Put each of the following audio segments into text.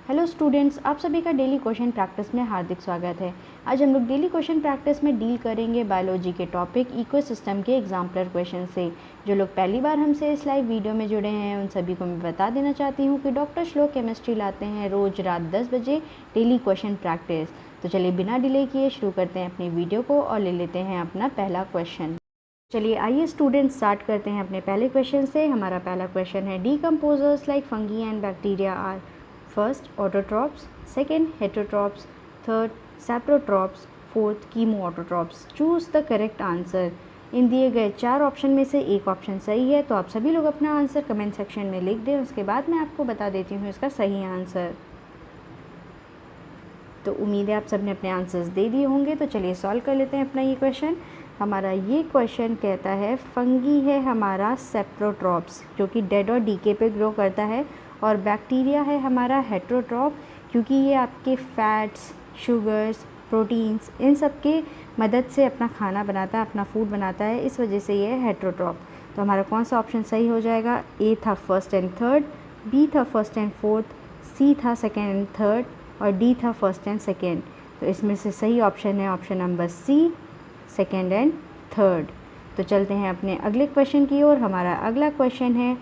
Hello students, आप सभी का डेली क्वेश्चन प्रैक्टिस में हार्दिक स्वागत है। आज हम लोग डेली क्वेश्चन प्रैक्टिस में डील करेंगे बायोलॉजी के टॉपिक इकोसिस्टम के एग्जाम्पलर क्वेश्चन से। जो लोग पहली बार हमसे इस लाइव वीडियो में जुड़े हैं उन सभी को मैं बता देना चाहती हूँ कि डॉक्टर श्लोक केमिस्ट्री लाते हैं रोज़ रात 10 बजे डेली क्वेश्चन प्रैक्टिस। तो चलिए बिना डिले किए शुरू करते हैं अपनी वीडियो को और ले लेते हैं अपना पहला क्वेश्चन। चलिए आइए स्टूडेंट्स स्टार्ट करते हैं अपने पहले क्वेश्चन से। हमारा पहला क्वेश्चन है decomposers like fungi and bacteria are first autotrophs, second heterotrophs, third saprotrophs, fourth chemoautotrophs. Choose the correct answer. इन दिए गए 4 ऑप्शन में से एक ऑप्शन सही है, तो आप सभी लोग अपना आंसर कमेंट सेक्शन में लिख दें। उसके बाद मैं आपको बता देती हूँ इसका सही आंसर। तो उम्मीद है आप सबने अपने आंसर्स दे दिए होंगे। तो चलिए सॉल्व कर लेते हैं अपना ये क्वेश्चन। हमारा ये क्वेश्चन कहता है फंगी है हमारा सैप्रोट्रॉप्स जो कि डेड और डीके पे ग्रो करता है, और बैक्टीरिया है हमारा हेटरोट्रॉप क्योंकि ये आपके फैट्स, शुगर्स, प्रोटीन्स इन सब के मदद से अपना खाना बनाता है, अपना फूड बनाता है, इस वजह से ये है हेटरोट्रॉप। तो हमारा कौन सा ऑप्शन सही हो जाएगा? ए था फर्स्ट एंड थर्ड, बी था फर्स्ट एंड फोर्थ, सी था सेकेंड एंड थर्ड और डी था फर्स्ट एंड सेकेंड। तो इसमें से सही ऑप्शन है option number C, second and third. तो चलते हैं अपने अगले क्वेश्चन की ओर। हमारा अगला क्वेश्चन है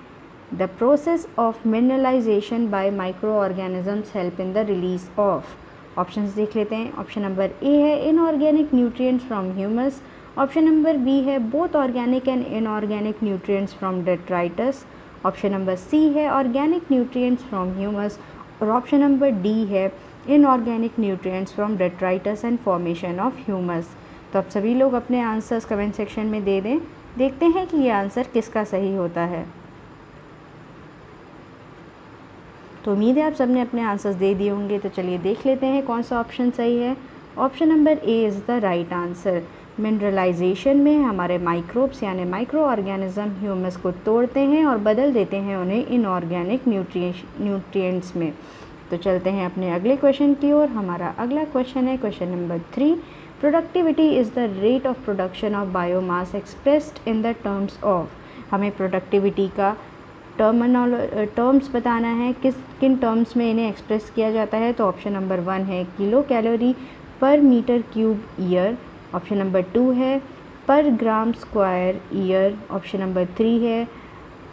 the process of mineralisation by micro organisms help in the release of. Options देख लेते हैं। ऑप्शन नंबर ए है inorganic nutrients from humus, option number B है both organic and inorganic nutrients from detritus, option number C है organic nutrients from humus और option number D है inorganic nutrients from detritus and formation of humus. तो आप सभी लोग अपने answers comment section में दे दें। देखते हैं कि ये आंसर किसका सही होता है। तो उम्मीद है आप सबने अपने आंसर्स दे दिए होंगे। तो चलिए देख लेते हैं कौन सा ऑप्शन सही है। Option number A is the right answer. Mineralisation में हमारे माइक्रोब्स यानी माइक्रो ऑर्गेनिज्म ह्यूमस को तोड़ते हैं और बदल देते हैं उन्हें इनऑर्गेनिक न्यूट्रिएंट्स में। तो चलते हैं अपने अगले क्वेश्चन की ओर। हमारा अगला क्वेश्चन है question number 3। Productivity is the rate of production of biomass expressed in the terms of. हमें प्रोडक्टिविटी का टर्म्स बताना है, किन टर्म्स में इन्हें एक्सप्रेस किया जाता है। तो ऑप्शन नंबर 1 है kilo calorie per metre cube year, option number 2 है per gram square year, option number 3 है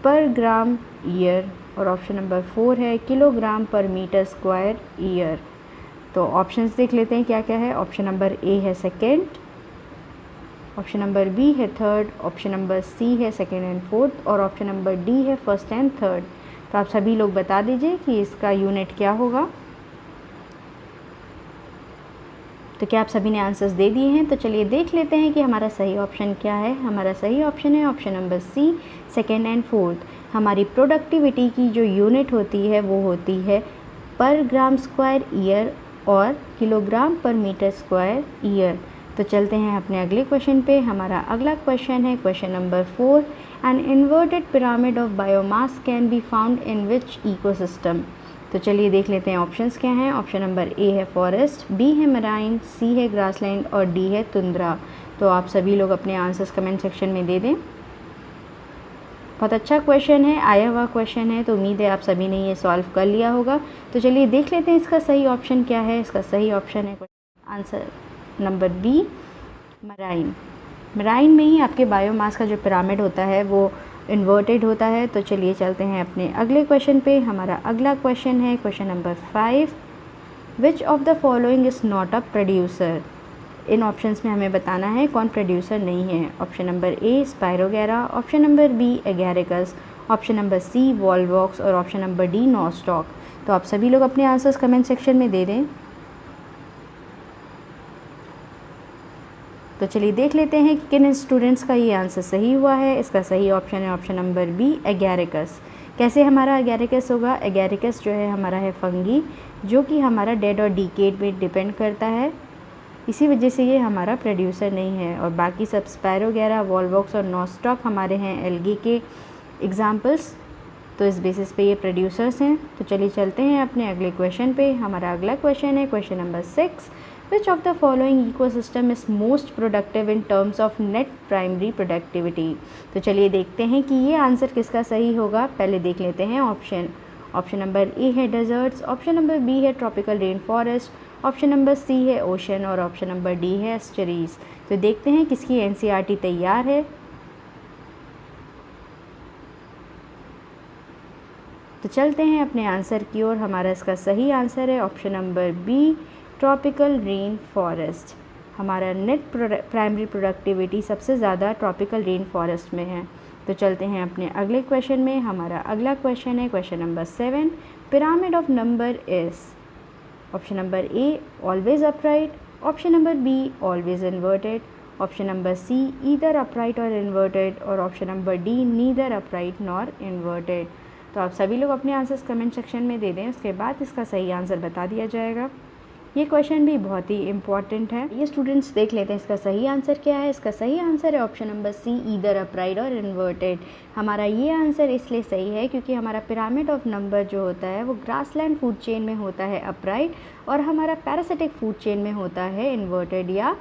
पर ग्राम ईयर और ऑप्शन नंबर 4 है kilogram per metre square year. तो ऑप्शंस देख लेते हैं क्या क्या है। ऑप्शन नंबर ए है सेकेंड, ऑप्शन नंबर बी है थर्ड, ऑप्शन नंबर सी है सेकेंड एंड फोर्थ और ऑप्शन नंबर डी है फर्स्ट एंड थर्ड। तो आप सभी लोग बता दीजिए कि इसका यूनिट क्या होगा। तो क्या आप सभी ने आंसर्स दे दिए हैं? तो चलिए देख लेते हैं कि हमारा सही ऑप्शन क्या है। हमारा सही ऑप्शन है option number C, second and fourth. हमारी प्रोडक्टिविटी की जो यूनिट होती है वो होती है पर ग्राम स्क्वायर ईयर और kilogram per metre square year. तो चलते हैं अपने अगले क्वेश्चन पे। हमारा अगला क्वेश्चन है question number 4। An inverted pyramid of biomass can be found in which ecosystem. तो चलिए देख लेते हैं ऑप्शंस क्या हैं। ऑप्शन नंबर ए है फॉरेस्ट, बी है मराइन, सी है ग्रासलैंड और डी है तुंद्रा। तो आप सभी लोग अपने आंसर्स कमेंट सेक्शन में दे दें। बहुत अच्छा क्वेश्चन है, आया हुआ क्वेश्चन है, तो उम्मीद है आप सभी ने ये सॉल्व कर लिया होगा। तो चलिए देख लेते हैं इसका सही ऑप्शन क्या है। इसका सही ऑप्शन है answer number B, marine. Marine में ही आपके बायोमास का जो पिरामिड होता है वो इन्वर्टेड होता है। तो चलिए चलते हैं अपने अगले क्वेश्चन पे। हमारा अगला क्वेश्चन है question number 5। Which of the following is not a producer. इन ऑप्शंस में हमें बताना है कौन प्रोड्यूसर नहीं है। Option number A spirogyra, option number B agaricus, option number C volvox और ऑप्शन नंबर डी नॉस्टॉक। तो आप सभी लोग अपने आंसर्स कमेंट सेक्शन में दे दें। तो चलिए देख लेते हैं कि किन स्टूडेंट्स का ये आंसर सही हुआ है। इसका सही ऑप्शन है ऑप्शन नंबर बी एगैरिकस। कैसे हमारा एगैरिकस होगा? एगैरिकस जो है हमारा है फंगी जो कि हमारा डेड और डीकेड पे डिपेंड करता है, इसी वजह से ये हमारा प्रोड्यूसर नहीं है। और बाकी सब स्पायरोगैरा, वॉलवॉक्स और नॉस्टॉक हमारे हैं एल्गी के एग्जाम्पल्स। तो इस बेसिस पे ये प्रोड्यूसर्स हैं। तो चलिए चलते हैं अपने अगले क्वेश्चन पे। हमारा अगला क्वेश्चन है question number 6। Which of the following ecosystem is most productive in terms of net primary productivity? तो चलिए देखते हैं कि ये आंसर किसका सही होगा। पहले देख लेते हैं ऑप्शन। ऑप्शन नंबर ए है डेजर्ट्स, ऑप्शन नंबर बी है tropical rain forest, option number C है ओशन और ऑप्शन नंबर डी है एस्चरीज। तो देखते हैं किसकी एनसीईआरटी तैयार है। तो चलते हैं अपने आंसर की ओर। हमारा इसका सही आंसर है option number B tropical rain forest. हमारा नेट प्राइमरी प्रोडक्टिविटी सबसे ज़्यादा ट्रॉपिकल रेन फॉरेस्ट में है। तो चलते हैं अपने अगले क्वेश्चन में। हमारा अगला क्वेश्चन है question number 7। Pyramid of number is option number A always upright, option number B always inverted, option number C either upright और इन्वर्टेड और option number D neither upright nor inverted. तो आप सभी लोग अपने आंसर्स कमेंट सेक्शन में दे दें, उसके बाद इसका सही आंसर बता दिया जाएगा। ये क्वेश्चन भी बहुत ही इम्पॉर्टेंट है। ये स्टूडेंट्स देख लेते हैं इसका सही आंसर क्या है। इसका सही आंसर है option number C either upright और इन्वर्टेड। हमारा ये आंसर इसलिए सही है क्योंकि हमारा पिरामिड ऑफ नंबर जो होता है वो ग्रासलैंड फूड चेन में होता है अपराइट और हमारा पैरासिटिक फूड चेन में होता है इन्वर्टेड या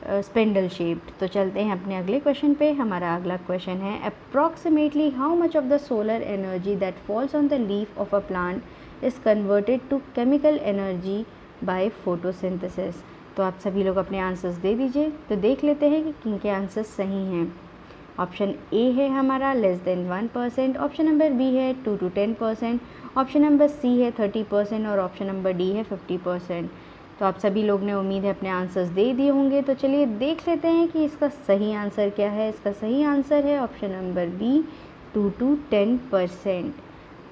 स्पेंडल शेप्ड। तो चलते हैं अपने अगले क्वेश्चन पे। हमारा अगला क्वेश्चन है approximately how much of the solar energy that falls on the leaf of a plant is converted to chemical energy by photosynthesis. तो आप सभी लोग अपने आंसर्स दे दीजिए। तो देख लेते हैं कि किन के आंसर्स सही हैं। ऑप्शन ए है हमारा less than 1%, option number B है 2 to 10%, ऑप्शन नंबर सी है 30% और ऑप्शन नंबर डी है 50%। तो आप सभी लोग ने उम्मीद है अपने आंसर्स दे दिए होंगे। तो चलिए देख लेते हैं कि इसका सही आंसर क्या है। इसका सही आंसर है ऑप्शन नंबर बी 2 to 10%।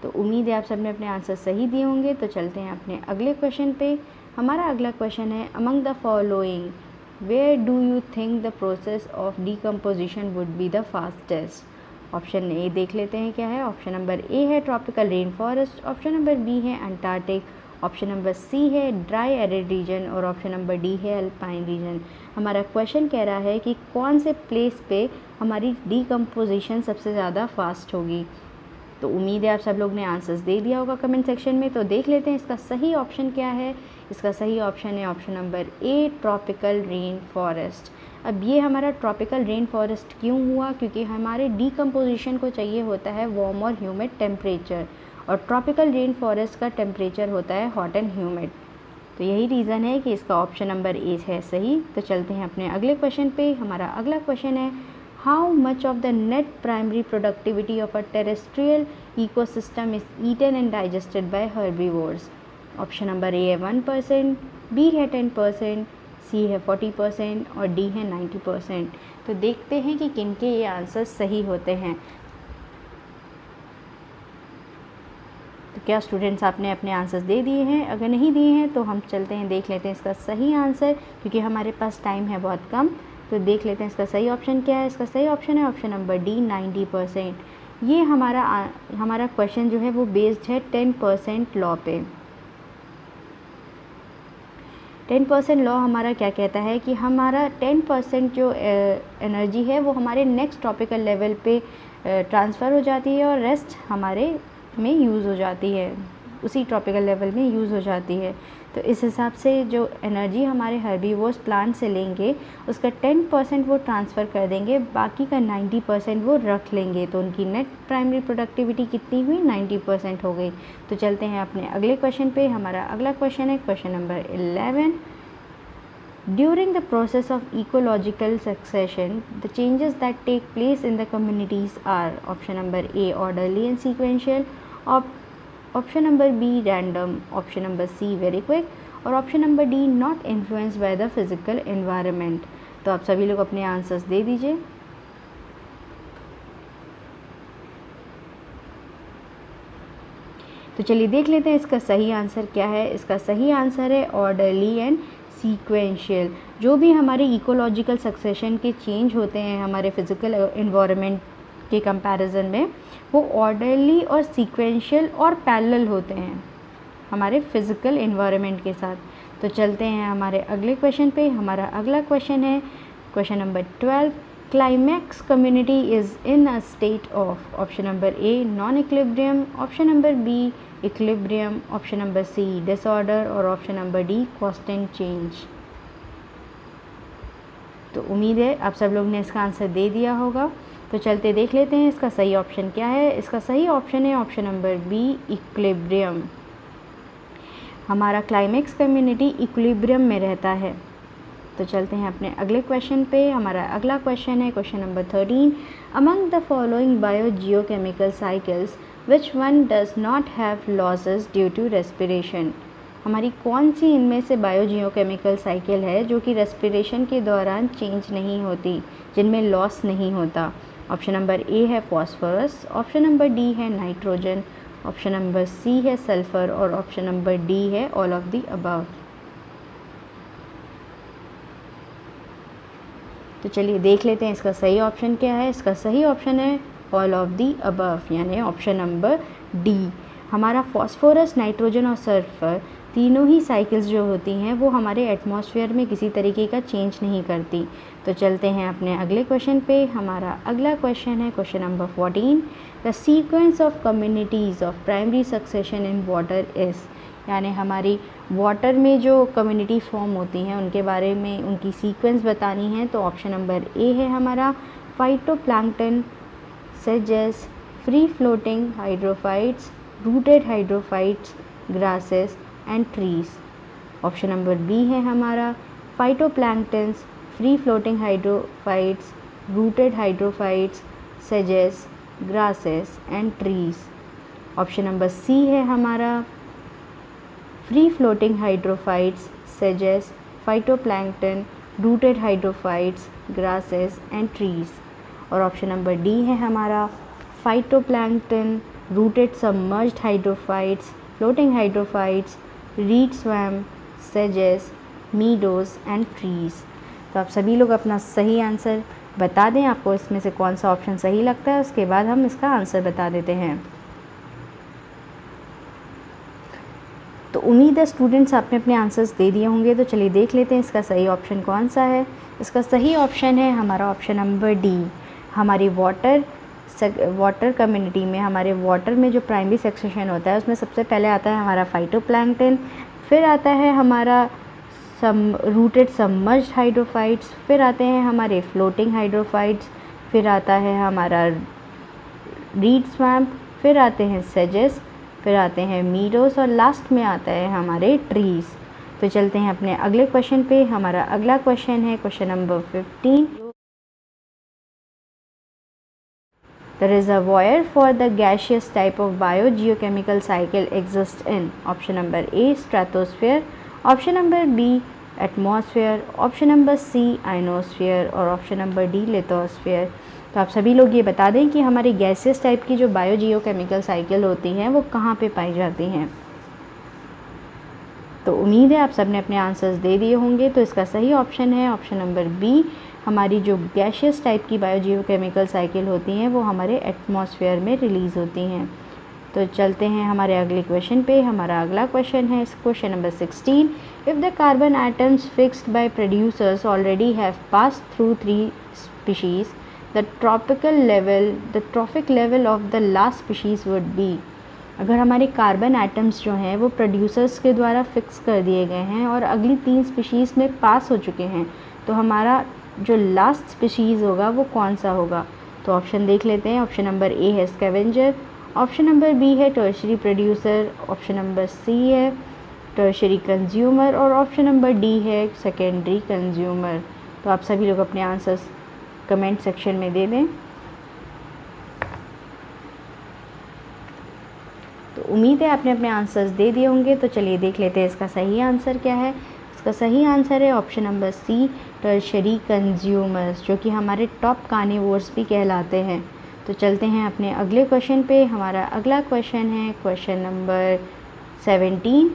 तो उम्मीद है आप सबने अपने आंसर सही दिए होंगे। तो चलते हैं अपने अगले क्वेश्चन पे। हमारा अगला क्वेश्चन है among the following where do you think the process of decomposition would be the fastest. Option A देख लेते हैं क्या है। ऑप्शन नंबर ए है tropical rain forest, option number B है अंटार्कटिक, ऑप्शन नंबर सी है dry arid region और option number D है अल्पाइन रीजन। हमारा क्वेश्चन कह रहा है कि कौन से प्लेस पे हमारी डिकम्पोजिशन सबसे ज़्यादा फास्ट होगी। तो उम्मीद है आप सब लोग ने आंसर्स दे दिया होगा कमेंट सेक्शन में। तो देख लेते हैं इसका सही ऑप्शन क्या है। इसका सही ऑप्शन है ऑप्शन नंबर ए ट्रॉपिकल रेन फॉरेस्ट। अब ये हमारा ट्रॉपिकल रेन फॉरेस्ट क्यों हुआ, क्योंकि हमारे डिकम्पोजिशन को चाहिए होता है वार्म और ह्यूमिड टेम्परेचर और ट्रॉपिकल रेन फॉरेस्ट का टेम्परेचर होता है हॉट एंड ह्यूमिड। तो यही रीज़न है कि इसका ऑप्शन नंबर ए है सही। तो चलते हैं अपने अगले क्वेश्चन पे। हमारा अगला क्वेश्चन है how much of the net primary productivity of a terrestrial ecosystem is eaten and digested by herbivores। Option number A है 1%, बी है 10%, सी है 40% और डी है 90%। तो देखते हैं कि किनके ये आंसर सही होते हैं। तो क्या स्टूडेंट्स आपने अपने आंसर्स दे दिए हैं? अगर नहीं दिए हैं तो हम चलते हैं देख लेते हैं इसका सही आंसर, क्योंकि हमारे पास टाइम है बहुत कम। तो देख लेते हैं इसका सही ऑप्शन क्या है। इसका सही ऑप्शन है ऑप्शन नंबर डी 90%। ये हमारा क्वेश्चन जो है वो बेस्ड है 10% लॉ पे। 10% लॉ हमारा क्या कहता है कि हमारा 10% जो एनर्जी है वो हमारे नेक्स्ट ट्रॉपिकल लेवल पे ट्रांसफ़र हो जाती है और रेस्ट हमारे में यूज़ हो जाती है, उसी ट्रॉपिकल लेवल में यूज़ हो जाती है। तो इस हिसाब से जो एनर्जी हमारे हर्बीवोर्स प्लांट से लेंगे उसका 10% वो ट्रांसफ़र कर देंगे, बाकी का 90% वो रख लेंगे। तो उनकी नेट प्राइमरी प्रोडक्टिविटी कितनी हुई? 90% हो गई। तो चलते हैं अपने अगले क्वेश्चन पे। हमारा अगला क्वेश्चन है question number 11। During the process of ecological succession the changes that take place in the communities are. Option number A orderly and sequential, option number B random, option number C very quick और option number D not influenced by the physical environment. तो आप सभी लोग अपने answers दे दीजिए। तो चलिए देख लेते हैं इसका सही आंसर क्या है। इसका सही आंसर है ऑर्डरली एंड सीक्वेंशियल। जो भी हमारे इकोलॉजिकल सक्सेशन के चेंज होते हैं हमारे फिजिकल एनवायरनमेंट के कंपैरिजन में, वो ऑर्डरली और सीक्वेंशियल और पैरेलल होते हैं हमारे फिजिकल एनवायरनमेंट के साथ। तो चलते हैं हमारे अगले क्वेश्चन पे। हमारा अगला क्वेश्चन है question number 12। Climax community is in a state of. Option number A non equilibrium, option number B equilibrium, option number C disorder और option number D constant change. तो उम्मीद है आप सब लोग ने इसका आंसर दे दिया होगा। तो चलते देख लेते हैं इसका सही ऑप्शन क्या है। इसका सही ऑप्शन है ऑप्शन नंबर बी, इक्विलिब्रियम। हमारा क्लाइमेक्स कम्युनिटी इक्विलिब्रियम में रहता है। तो चलते हैं अपने अगले क्वेश्चन पे। हमारा अगला क्वेश्चन है question number 13। Among the following biogeochemical cycles which one does not have losses due to respiration. हमारी कौन सी इनमें से बायोजियोकेमिकल साइकिल है जो कि रेस्पिरेशन के दौरान चेंज नहीं होती, जिनमें लॉस नहीं होता। ऑप्शन नंबर ए है फॉस्फोरस, ऑप्शन नंबर डी है नाइट्रोजन, ऑप्शन नंबर सी है सल्फ़र और ऑप्शन नंबर डी है ऑल ऑफ द अबव। तो चलिए देख लेते हैं इसका सही ऑप्शन क्या है। इसका सही ऑप्शन है ऑल ऑफ दी अबव, यानी ऑप्शन नंबर डी। हमारा फॉस्फोरस, नाइट्रोजन और सल्फर तीनों ही साइकिल्स जो होती हैं वो हमारे एटमॉस्फेयर में किसी तरीके का चेंज नहीं करती। तो चलते हैं अपने अगले क्वेश्चन पे। हमारा अगला क्वेश्चन है question number 14। The sequence of communities of primary succession in water is, यानी हमारी वाटर में जो कम्युनिटी फॉर्म होती हैं उनके बारे में उनकी सीक्वेंस बतानी है। तो ऑप्शन नंबर ए है हमारा फाइटोप्लैंक्टन, सेजेस, free floating hydrophytes, rooted hydrophytes, grasses and trees. Option number B है हमारा phytoplanktons, free floating hydrophytes, rooted hydrophytes, सेजेस, grasses and trees. Option number C है हमारा फ्री फ्लोटिंग हाइड्रोफाइट्स, सेजेस, phytoplankton, rooted hydrophytes, grasses and trees. और option number D है हमारा phytoplankton, rooted submerged hydrophytes, floating hydrophytes, reed swamp, सेजेस, meadows and trees. तो आप सभी लोग अपना सही आंसर बता दें, आपको इसमें से कौन सा ऑप्शन सही लगता है, उसके बाद हम इसका आंसर बता देते हैं। तो उम्मीद है स्टूडेंट्स आपने अपने आंसर्स दे दिए होंगे। तो चलिए देख लेते हैं इसका सही ऑप्शन कौन सा है। इसका सही ऑप्शन है हमारा ऑप्शन नंबर डी। हमारी वाटर कम्युनिटी में, हमारे वाटर में जो प्राइमरी सक्सेशन होता है उसमें सबसे पहले आता है हमारा फाइटोप्लैंक्टन, फिर आता है हमारा रूटेड सबमर्ज्ड हाइड्रोफाइट्स, फिर आते हैं हमारे फ्लोटिंग हाइड्रोफाइट्स, फिर आता है हमारा रीड स्वैम्प, फिर आते हैं सेजेस, फिर आते हैं मीडोस और लास्ट में आता है हमारे ट्रीज़। तो चलते हैं अपने अगले क्वेश्चन पे। हमारा अगला क्वेश्चन है question number 15। The reservoir for the gaseous type of biogeochemical cycle exists in option number A stratosphere, option number B atmosphere, option number C ionosphere और option number D lithosphere। तो आप सभी लोग ये बता दें कि हमारी गैसियस टाइप की जो बायोजियोकेमिकल साइकिल होती हैं वो कहाँ पे पाई जाती हैं। तो उम्मीद है आप सबने अपने आंसर्स दे दिए होंगे। तो इसका सही ऑप्शन है ऑप्शन नंबर बी। हमारी जो गैसियस टाइप की बायोजियोकेमिकल साइकिल होती हैं वो हमारे एटमॉस्फेयर में रिलीज़ होती हैं। तो चलते हैं हमारे अगले क्वेश्चन पे। हमारा अगला क्वेश्चन है question number 16। If the carbon atoms fixed by producers already have passed through 3 species, the trophic level of the last species would be. अगर हमारे कार्बन एटम्स जो हैं वो प्रोड्यूसर्स के द्वारा फिक्स कर दिए गए हैं और अगली 3 स्पीशीज़ में पास हो चुके हैं, तो हमारा जो लास्ट स्पीशीज़ होगा वो कौन सा होगा। तो ऑप्शन देख लेते हैं। ऑप्शन नंबर ए है स्कैवेंजर, ऑप्शन नंबर बी है tertiary producer, option number C है टर्शरी कंज्यूमर और ऑप्शन नंबर डी है सेकेंडरी कंज्यूमर। तो आप सभी लोग अपने आंसर्स कमेंट सेक्शन में दे दें। तो उम्मीद है आपने अपने आंसर्स दे दिए होंगे। तो चलिए देख लेते हैं इसका सही आंसर क्या है। इसका सही आंसर है option number C tertiary consumers, जो कि हमारे टॉप कार्निवोर्स भी कहलाते हैं। तो चलते हैं अपने अगले क्वेश्चन पे। हमारा अगला क्वेश्चन है question number 17।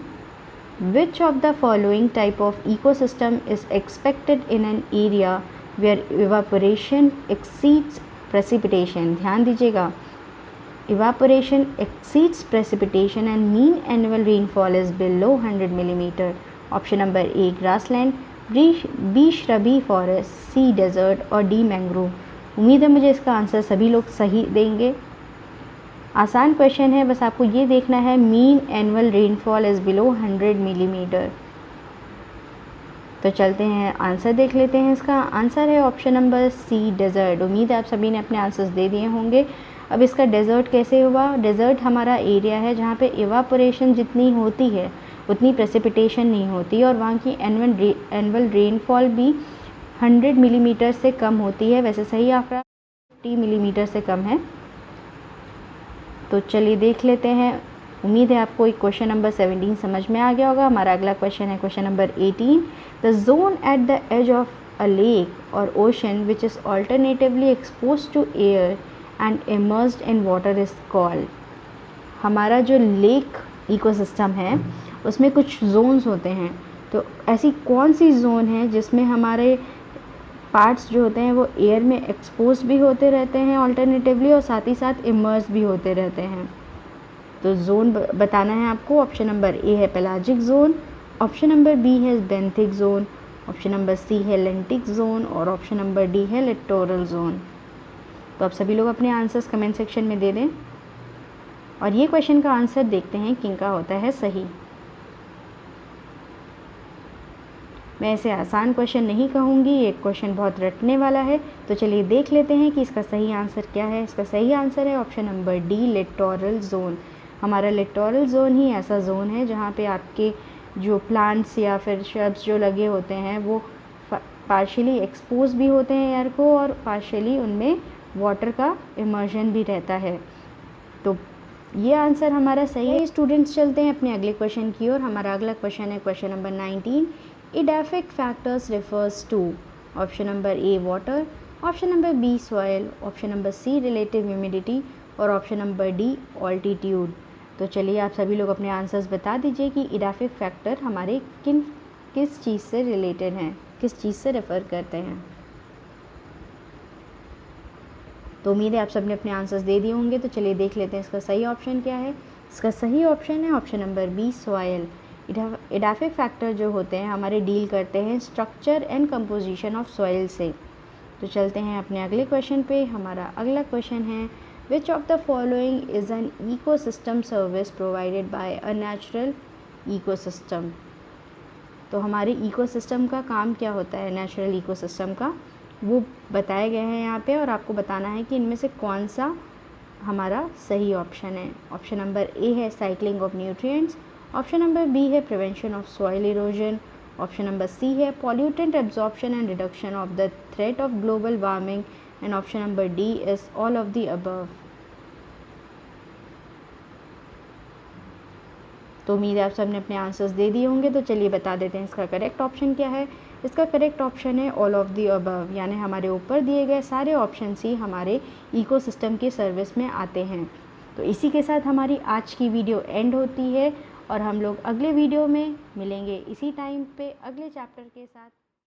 Which of the following type of ecosystem is expected in an area where evaporation exceeds precipitation. ध्यान दीजिएगा, evaporation exceeds precipitation and mean annual rainfall is below 100 millimetre. Option number A grassland, B shrubby forest, C desert और D mangrove. उम्मीद है मुझे इसका answer सभी लोग सही देंगे। आसान क्वेश्चन है, बस आपको ये देखना है mean annual rainfall is below 100 millimetre. तो चलते हैं आंसर देख लेते हैं। इसका आंसर है ऑप्शन नंबर सी, डेज़र्ट। उम्मीद है आप सभी ने अपने आंसर्स दे दिए होंगे। अब इसका डेज़र्ट कैसे हुआ? डेज़र्ट हमारा एरिया है जहाँ पे इवापोरेशन जितनी होती है उतनी प्रेसिपिटेशन नहीं होती और वहाँ की एनुअल रेनफॉल भी 100 मिलीमीटर से कम होती है। वैसे सही आंकड़ा 50 मिलीमीटर से कम है। तो चलिए देख लेते हैं। उम्मीद है आपको एक क्वेश्चन नंबर 17 समझ में आ गया होगा। हमारा अगला क्वेश्चन है question number 18। The zone at the edge of a lake और ocean which is alternatively expose to air and immersed in water is called. हमारा जो लेक इकोसिस्टम है उसमें कुछ जोन्स होते हैं। तो ऐसी कौन सी जोन है जिसमें हमारे पार्ट्स जो होते हैं वो एयर में एक्सपोज भी होते रहते हैं ऑल्टरनेटिवली और साथ ही साथ इमर्स भी होते रहते हैं? तो जोन बताना है आपको। ऑप्शन नंबर ए है pelagic zone, option number B है benthic zone, option number C है लेंटिक जोन और ऑप्शन नंबर डी है लिटोरल जोन। तो आप सभी लोग अपने आंसर्स कमेंट सेक्शन में दे दें और ये क्वेश्चन का आंसर देखते हैं किनका होता है सही। मैं इसे आसान क्वेश्चन नहीं कहूँगी, ये क्वेश्चन बहुत रटने वाला है। तो चलिए देख लेते हैं कि इसका सही आंसर क्या है। इसका सही आंसर है option number D, littoral zone. हमारा लिटोरल जोन ही ऐसा जोन है जहाँ पे आपके जो प्लांट्स या फिर शर्ब्स जो लगे होते हैं वो पार्शियली एक्सपोज भी होते हैं एयर को और पार्शियली उनमें वाटर का इमर्जन भी रहता है। तो ये आंसर हमारा सही है। स्टूडेंट्स चलते हैं अपने अगले क्वेश्चन की ओर। हमारा अगला क्वेश्चन है question number 19। Edaphic factors refers to option number A water, option number B soil, option number C relative humidity और ऑप्शन नंबर डी ऑल्टीट्यूड। तो चलिए आप सभी लोग अपने आंसर्स बता दीजिए कि एडाफिक फैक्टर हमारे किस चीज़ से रिलेटेड हैं, किस चीज़ से रेफ़र करते हैं। तो उम्मीद है आप सबने अपने आंसर्स दे दिए होंगे। तो चलिए देख लेते हैं इसका सही ऑप्शन क्या है। इसका सही ऑप्शन है option number B soil. Edaphic factor जो होते हैं हमारे डील करते हैं structure and composition of soil से। तो चलते हैं अपने अगले क्वेश्चन पे। हमारा अगला क्वेश्चन है विच of the following is an ecosystem service provided by a natural ecosystem. तो हमारे इकोसिस्टम का काम क्या होता है, नेचुरल इकोसिस्टम का, वो बताए गए हैं यहाँ पे और आपको बताना है कि इनमें से कौन सा हमारा सही ऑप्शन है। ऑप्शन नंबर ए है cycling of nutrients, option number B है prevention of soil erosion, option number C है pollutant absorption and reduction of the threat of global warming and option number D is all of the above. तो उम्मीद है आप सबने अपने answers दे दिए होंगे। तो चलिए बता देते हैं इसका करेक्ट ऑप्शन क्या है। इसका करेक्ट ऑप्शन है ऑल ऑफ द अबव, यानी हमारे ऊपर दिए गए सारे ऑप्शन ही हमारे इकोसिस्टम की सर्विस में आते हैं। तो इसी के साथ हमारी आज की वीडियो एंड होती है और हम लोग अगले वीडियो में मिलेंगे इसी टाइम पे अगले चैप्टर के साथ।